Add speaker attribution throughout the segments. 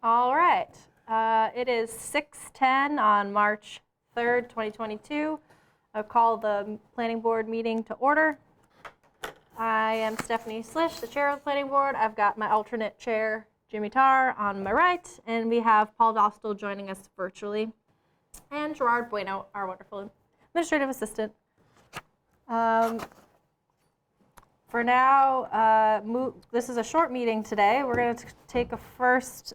Speaker 1: All right. It is 6:10 on March 3rd, 2022. I'll call the planning board meeting to order. I am Stephanie Slish, the chair of the planning board. I've got my alternate chair, Jimmy Tarr, on my right, and we have Paul Dostal joining us virtually, and Gerard Bueno, our wonderful administrative assistant. For now, this is a short meeting today. We're going to take a first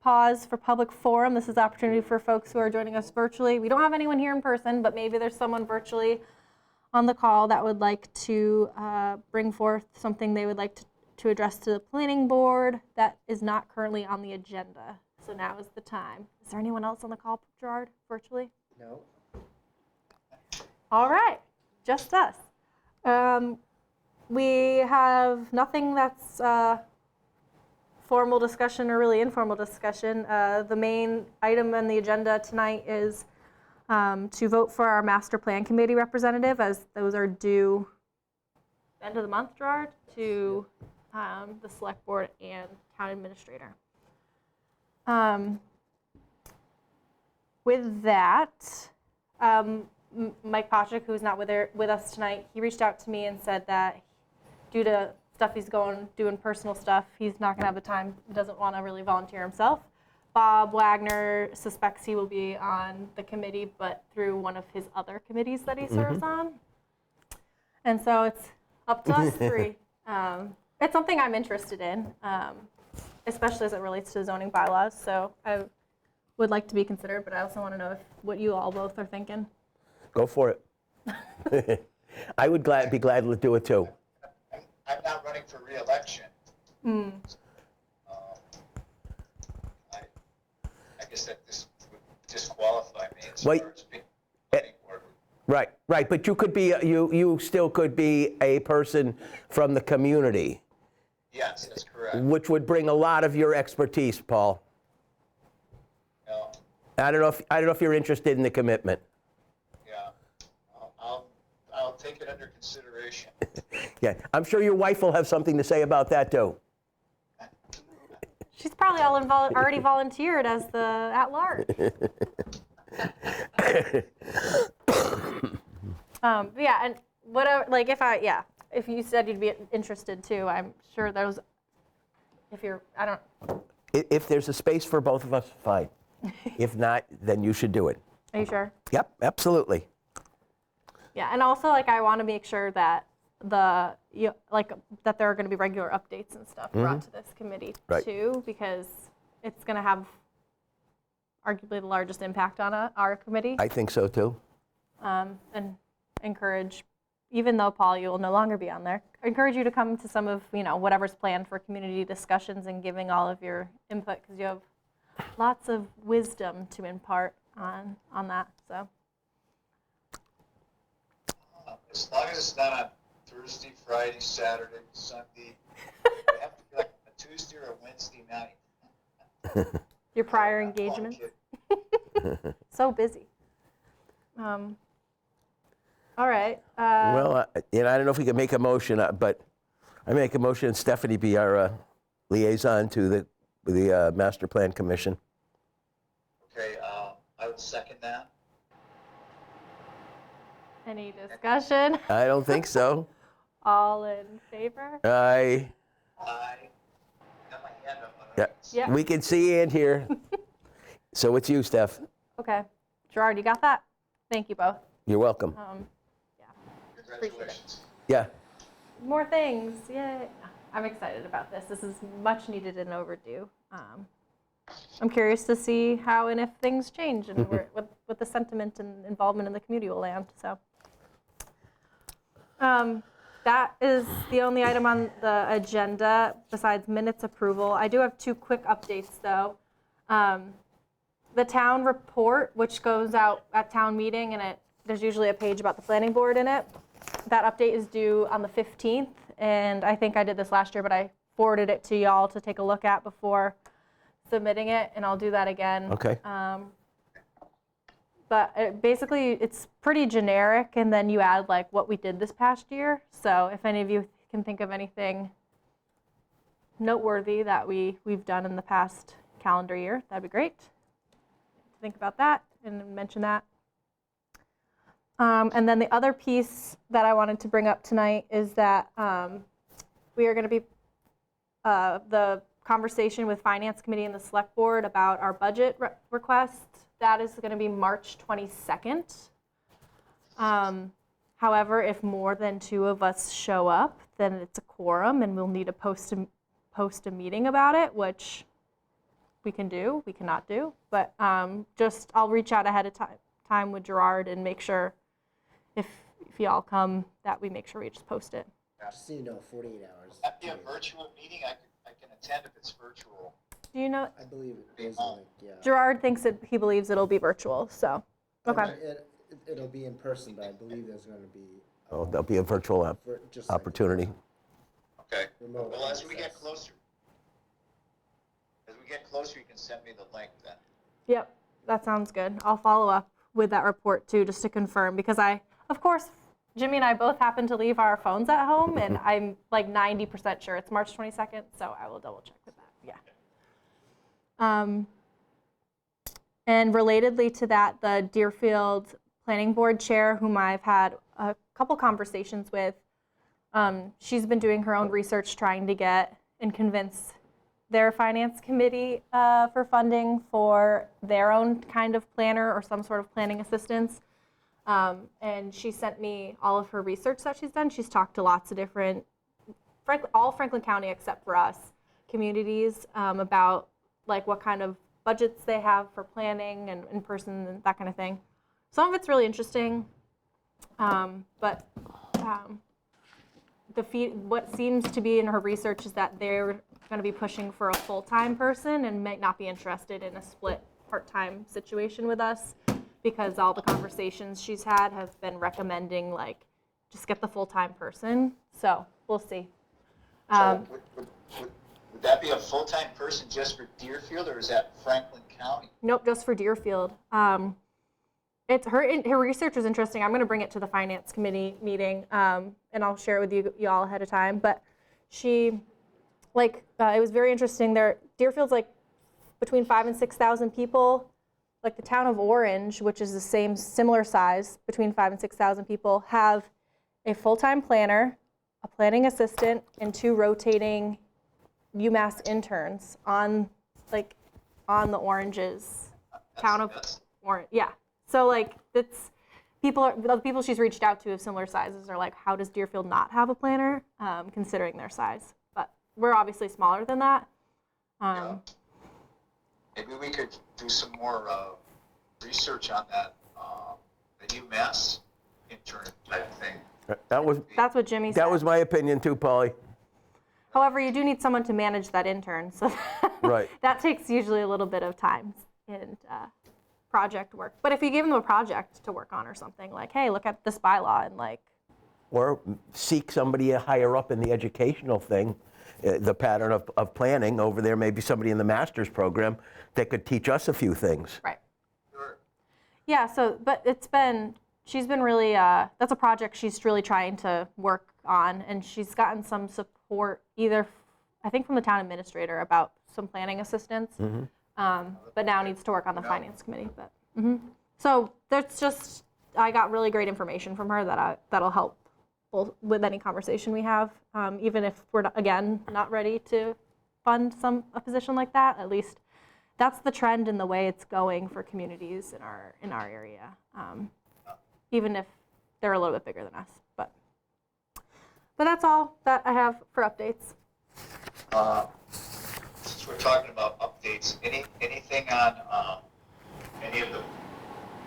Speaker 1: pause for public forum. This is an opportunity for folks who are joining us virtually. We don't have anyone here in person, but maybe there's someone virtually on the call that would like to bring forth something they would like to address to the planning board that is not currently on the agenda. So now is the time. Is there anyone else on the call, Gerard, virtually?
Speaker 2: No.
Speaker 1: All right, just us. We have nothing that's formal discussion or really informal discussion. The main item on the agenda tonight is to vote for our master plan committee representative, as those are due end of the month, Gerard, to the select board and town administrator. With that, Mike Pochik, who's not with us tonight, he reached out to me and said that due to stuff he's doing personal stuff, he's not going to have the time, doesn't want to really volunteer himself. Bob Wagner suspects he will be on the committee, but through one of his other committees that he serves on. And so it's up to us three. It's something I'm interested in, especially as it relates to zoning bylaws. So I would like to be considered, but I also want to know what you all both are thinking.
Speaker 2: Go for it. I would be glad to do it too.
Speaker 3: I'm not running for re-election. I guess that this would disqualify me as far as being planning board.
Speaker 2: Right, but you could be, you still could be a person from the community.
Speaker 3: Yes, that's correct.
Speaker 2: Which would bring a lot of your expertise, Paul.
Speaker 3: No.
Speaker 2: I don't know if you're interested in the commitment.
Speaker 3: Yeah, I'll take it under consideration.
Speaker 2: Yeah, I'm sure your wife will have something to say about that too.
Speaker 1: She's probably already volunteered as the at-large. Yeah, and whatever. Like if you said you'd be interested too, I'm sure those.
Speaker 2: If there's a space for both of us, fine. If not, then you should do it.
Speaker 1: Are you sure?
Speaker 2: Yep, absolutely.
Speaker 1: Yeah, and also I want to make sure that that there are going to be regular updates and stuff brought to this committee too, because it's going to have arguably the largest impact on our committee.
Speaker 2: I think so too.
Speaker 1: And encourage, even though Paul, you will no longer be on there, encourage you to come to some of whatever's planned for community discussions and giving all of your input, because you have lots of wisdom to impart on that. So.
Speaker 3: As long as it's not on Thursday, Friday, Saturday, Sunday, it have to be like a Tuesday or a Wednesday night.
Speaker 1: Your prior engagements? So busy. All right.
Speaker 2: Well, I don't know if we can make a motion, but I make a motion Stephanie be our liaison to the Master Plan Commission.
Speaker 3: Okay, I will second that.
Speaker 1: Any discussion?
Speaker 2: I don't think so.
Speaker 1: All in favor?
Speaker 2: I
Speaker 3: got my hand up.
Speaker 1: Yeah.
Speaker 2: We can see and hear. So it's you, Steph.
Speaker 1: Okay. Gerard, you got that? Thank you both.
Speaker 2: You're welcome.
Speaker 1: Yeah.
Speaker 3: Congratulations.
Speaker 2: Yeah.
Speaker 1: More things. Yay. I'm excited about this. This is much needed and overdue. I'm curious to see how and if things change and what the sentiment and involvement in the community will land. So that is the only item on the agenda besides minutes approval. I do have two quick updates though. The town report, which goes out at town meeting, and there's usually a page about the planning board in it. That update is due on the 15th, and I think I did this last year, but I forwarded it to y'all to take a look at before submitting it, and I'll do that again.
Speaker 2: Okay.
Speaker 1: But basically, it's pretty generic, and then you add what we did this past year. So if any of you can think of anything noteworthy that we've done in the past calendar year. That'd be great. Think about that and mention that. And then the other piece that I wanted to bring up tonight is that we are going to be the conversation with Finance Committee and the Select Board about our budget request. That is going to be March 22nd. However, if more than 2 of us show up, then it's a quorum, and we'll need to post a meeting about it, which we can do, we cannot do. But I'll reach out ahead of time with Gerard and make sure if y'all come that we make sure we just post it.
Speaker 4: Just so you know, 48 hours.
Speaker 3: That'd be a virtual meeting. I can attend if it's virtual.
Speaker 1: Do you know?
Speaker 4: I believe it is like, yeah.
Speaker 1: Gerard thinks that he believes it'll be virtual, so okay.
Speaker 4: It'll be in person, but I believe there's going to be
Speaker 2: Oh, there'll be a virtual
Speaker 4: just like
Speaker 2: opportunity.
Speaker 3: Okay.
Speaker 4: remote
Speaker 3: Well, as we get
Speaker 4: access.
Speaker 3: closer, you can send me the link then.
Speaker 1: Yep, that sounds good. I'll follow up with that report too, just to confirm, because of course, Jimmy and I both happen to leave our phones at home, and I'm like 90% sure it's March 22nd, so I will double check with that. Yeah. And relatedly to that, the Deerfield Planning Board Chair, whom I've had a couple conversations with, she's been doing her own research trying to get and convince their finance committee for funding for their own kind of planner or some sort of planning assistance. And she sent me all of her research that she's done. She's talked to lots of different, all Franklin County except for us, communities about like what kind of budgets they have for planning and in person and that kind of thing. Some of it's really interesting, but what seems to be in her research is that they're going to be pushing for a full-time person and might not be interested in a split part-time situation with us, because all the conversations she's had have been recommending like just get the full-time person. So we'll see.
Speaker 3: So would that be a full-time person just for Deerfield, or is that Franklin County?
Speaker 1: Nope, just for Deerfield. It's her research was interesting. I'm going to bring it to the finance committee meeting, and I'll share it with you all ahead of time. But she, it was very interesting. Deerfield's like between 5,000 and 6,000 people. Like the town of Orange, which is the similar size, between 5,000 and 6,000 people, have a full-time planner, a planning assistant, and 2 rotating UMass interns on the Orange's town of Orange. Yeah. So the people she's reached out to of similar sizes are like, how does Deerfield not have a planner, considering their size? But we're obviously smaller than that.
Speaker 3: Yeah. Maybe we could do some more research on that, the UMass intern type thing.
Speaker 1: That's what Jimmy said.
Speaker 2: That was my opinion too, Polly.
Speaker 1: However, you do need someone to manage that intern, so
Speaker 2: Right.
Speaker 1: that takes usually a little bit of time and project work. But if you give them a project to work on or something, like, hey, look at this bylaw and
Speaker 2: Or seek somebody higher up in the educational thing, the pattern of planning over there, maybe somebody in the master's program that could teach us a few things.
Speaker 1: Right.
Speaker 3: Sure.
Speaker 1: Yeah, but she's been really, that's a project she's really trying to work on, and she's gotten some support either, I think from the town administrator about some planning assistance, but now needs to work on the finance committee. But So I got really great information from her that'll help with any conversation we have, even if we're, not ready to fund a position like that. At least that's the trend and the way it's going for communities in our area, even if they're a little bit bigger than us. But that's all that I have for updates.
Speaker 3: Since we're talking about updates, anything on any of the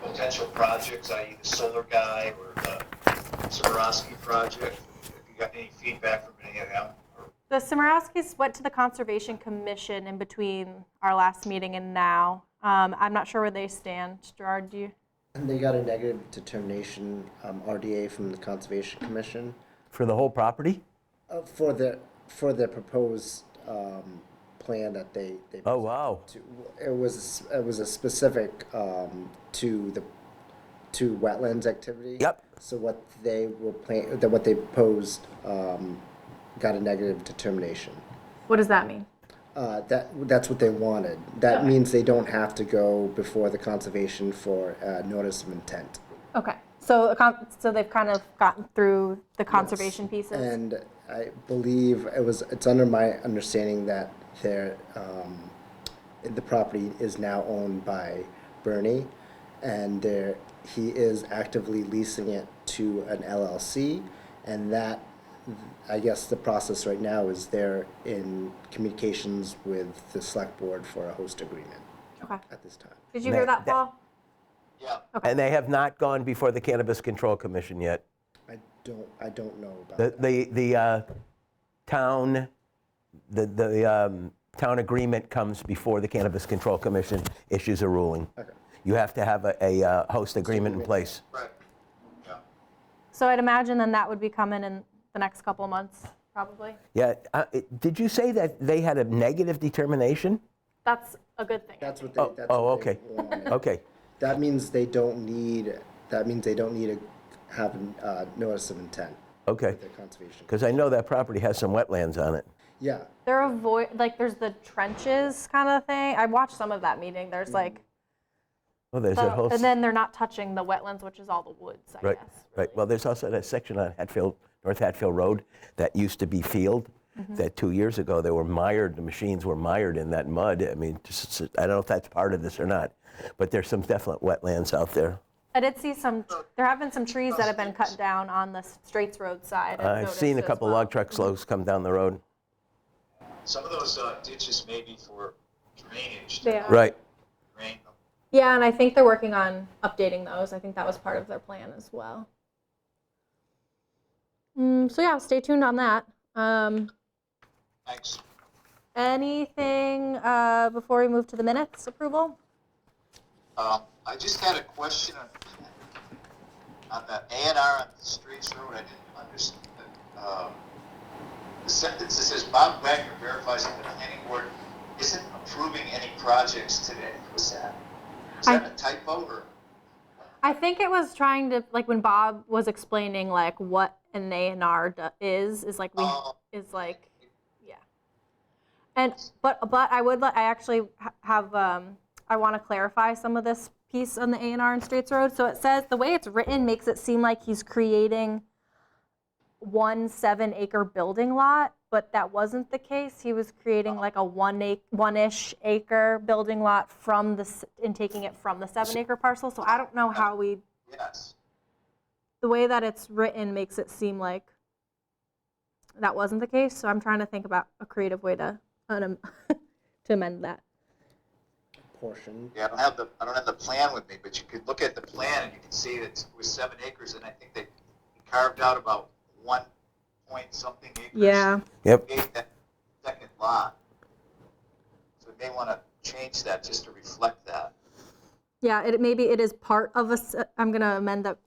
Speaker 3: potential projects, i.e. the solar guy or the Cimarosky project? Have you got any feedback from any of them?
Speaker 1: The Cimarowskis went to the Conservation Commission in between our last meeting and now. I'm not sure where they stand. Gerard, do you?
Speaker 4: And they got a negative determination, RDA from the Conservation Commission.
Speaker 2: For the whole property?
Speaker 4: For the proposed plan that they
Speaker 2: Oh, wow.
Speaker 4: it was a specific to wetlands activity.
Speaker 2: Yep.
Speaker 4: So what they proposed got a negative determination.
Speaker 1: What does that mean?
Speaker 4: That's what they wanted. That
Speaker 1: Okay.
Speaker 4: means they don't have to go before the conservation for notice of intent.
Speaker 1: Okay, so so they've kind of gotten through the conservation pieces.
Speaker 4: And I believe it's under my understanding that the property is now owned by Bernie, and he is actively leasing it to an LLC, and that, I guess the process right now is they're in communications with the select board for a host agreement
Speaker 1: Okay.
Speaker 4: at this time.
Speaker 1: Did you hear that,
Speaker 2: That-
Speaker 1: Paul?
Speaker 3: Yeah.
Speaker 1: Okay.
Speaker 2: And they have not gone before the Cannabis Control Commission yet.
Speaker 4: I don't know about
Speaker 2: The,
Speaker 4: that.
Speaker 2: the town, the town agreement comes before the Cannabis Control Commission issues a ruling.
Speaker 4: Okay.
Speaker 2: You have to have a host agreement in place.
Speaker 3: Right. Yeah.
Speaker 1: So I'd imagine then that would be coming in the next couple of months, probably.
Speaker 2: Yeah, did you say that they had a negative determination?
Speaker 1: That's a good thing.
Speaker 4: That's what they. That's
Speaker 2: Oh,
Speaker 4: what
Speaker 2: okay.
Speaker 4: They wanted.
Speaker 2: Okay,
Speaker 4: That means they don't need. That means they don't need to have a notice of intent
Speaker 2: okay.
Speaker 4: with the conservation.
Speaker 2: Because I know that property has some wetlands on it.
Speaker 4: Yeah.
Speaker 1: They're there's the trenches kind of thing. I watched some of that meeting. There's like,
Speaker 2: Well, there's a whole...
Speaker 1: and then they're not touching the wetlands, which is all the woods, I
Speaker 2: Right,
Speaker 1: guess.
Speaker 2: right. Well, there's also that section on Hatfield, North Hatfield Road that used to be field, that 2 years ago they were mired, the machines were mired in that mud. I mean, I don't know if that's part of this or not, but there's some definite wetlands out there.
Speaker 1: I did see there have been some trees that have been cut down on the Straits Road side.
Speaker 2: I've seen a couple log truck loads come down the road.
Speaker 3: Some of those ditches may be for drainage.
Speaker 1: They are.
Speaker 2: Right.
Speaker 3: Drain them.
Speaker 1: Yeah, and I think they're working on updating those. I think that was part of their plan as well. So yeah, stay tuned on that.
Speaker 3: Thanks.
Speaker 1: Anything before we move to the minutes approval?
Speaker 3: I just had a question on the A&R on the Streets Road. I didn't understand. The sentence that says Bob Wagner verifies that the planning board isn't approving any projects today. What's that? Is that a typo or?
Speaker 1: I think it was trying to, like, when Bob was explaining like what an A&R is like is like, yeah. And but I actually have I want to clarify some of this piece on the A&R and Straits Road. So it says the way it's written makes it seem like he's creating 1 7-acre building lot, but that wasn't the case. He was creating like a one-ish acre building lot and taking it from the 7-acre parcel. So I don't know how
Speaker 3: Yes.
Speaker 1: the way that it's written makes it seem like that wasn't the case. So I'm trying to think about a creative way to to amend that.
Speaker 4: Portion.
Speaker 3: Yeah, I don't have the plan with me, but you could look at the plan and you can see that it was 7 acres, and I think they carved out about 1 point something acres.
Speaker 1: Yeah.
Speaker 2: Yep.
Speaker 3: Gave that second lot. So we may want to change that just to reflect that.
Speaker 1: Yeah, maybe it is part of I'm going to amend that,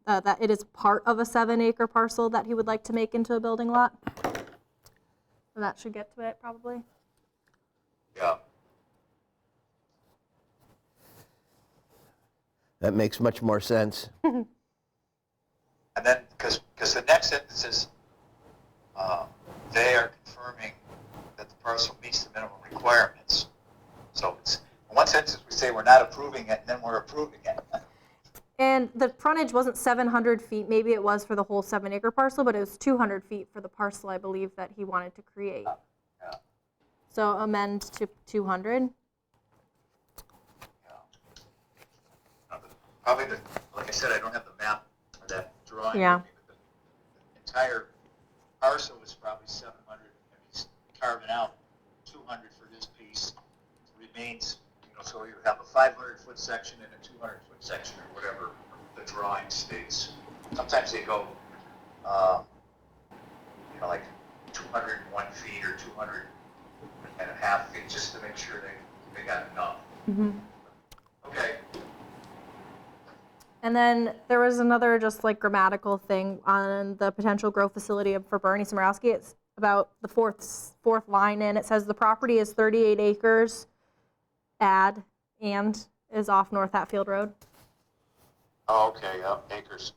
Speaker 1: that it is part of a 7-acre parcel that he would like to make into a building lot. So that should get to it, probably.
Speaker 3: Yeah.
Speaker 2: That makes much more sense.
Speaker 3: And then, because the next sentence is, they are confirming that the parcel meets the minimum requirements. So it's, in one sentence we say we're not approving it, and then we're approving it.
Speaker 1: And the frontage wasn't 700 feet. Maybe it was for the whole 7-acre parcel, but it was 200 feet for the parcel, I believe, that he wanted to create.
Speaker 3: Yeah.
Speaker 1: So amend to 200.
Speaker 3: Probably like I said, I don't have the map or that drawing.
Speaker 1: Yeah.
Speaker 3: with me, but the entire parcel was probably 700, and he's carving out 200 for this piece. It remains, so you have a 500-foot section and a 200-foot section, or whatever the drawing states. Sometimes they go, like 201 feet or 200 and a half feet, just to make sure they got enough.
Speaker 1: Mm-hmm.
Speaker 3: Okay.
Speaker 1: And then there was another just like grammatical thing on the potential grow facility for Bernie Somorowski. It's about the fourth line in. It says the property is 38 acres, and is off North Hatfield Road.
Speaker 3: Oh, okay, yeah, acres.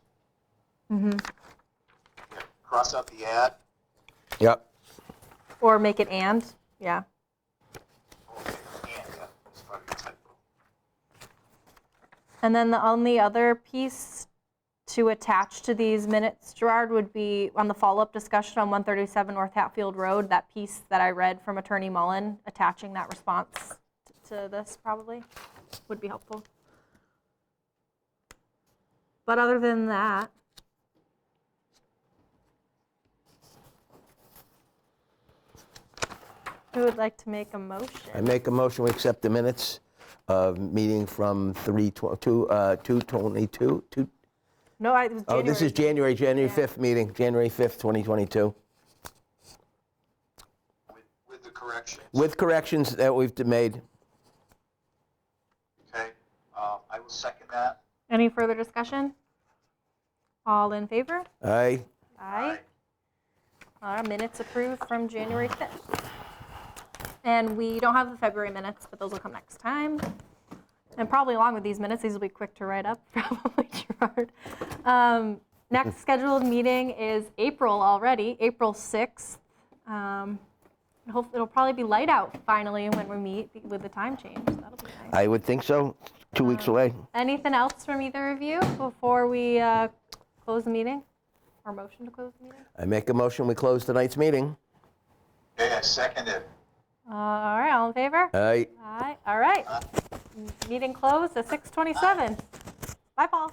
Speaker 1: Mm-hmm.
Speaker 3: Yeah, cross out the ad.
Speaker 2: Yep.
Speaker 1: Or make it and, yeah. And then the only other piece to attach to these minutes, Gerard, would be on the follow-up discussion on 137 North Hatfield Road, that piece that I read from Attorney Mullen, attaching that response to this probably would be helpful. But other than that, who would like to make a motion?
Speaker 2: I make a motion, we accept the minutes of meeting from 2/22.
Speaker 1: No, it was
Speaker 2: Oh, this is January
Speaker 1: Yeah.
Speaker 2: 5th meeting, January 5th, 2022.
Speaker 3: With the corrections?
Speaker 2: With corrections that we've made.
Speaker 3: Okay, I will second that.
Speaker 1: Any further discussion? All in favor?
Speaker 2: Aye.
Speaker 1: Aye. Our minutes approved from January 5th. And we don't have the February minutes, but those will come next time. And probably along with these minutes, these will be quick to write up, probably, Gerard. Next scheduled meeting is April already, April 6th. It'll probably be light out finally when we meet with the time change. That'll be nice.
Speaker 2: I would think so. 2 weeks away.
Speaker 1: Anything else from either of you before we close the meeting? Or motion to close the meeting?
Speaker 2: I make a motion, we close tonight's meeting.
Speaker 3: Okay, I second it.
Speaker 1: All right, all in favor?
Speaker 2: Aye.
Speaker 1: Aye, all right. Meeting closed at 6:27. Bye, Paul.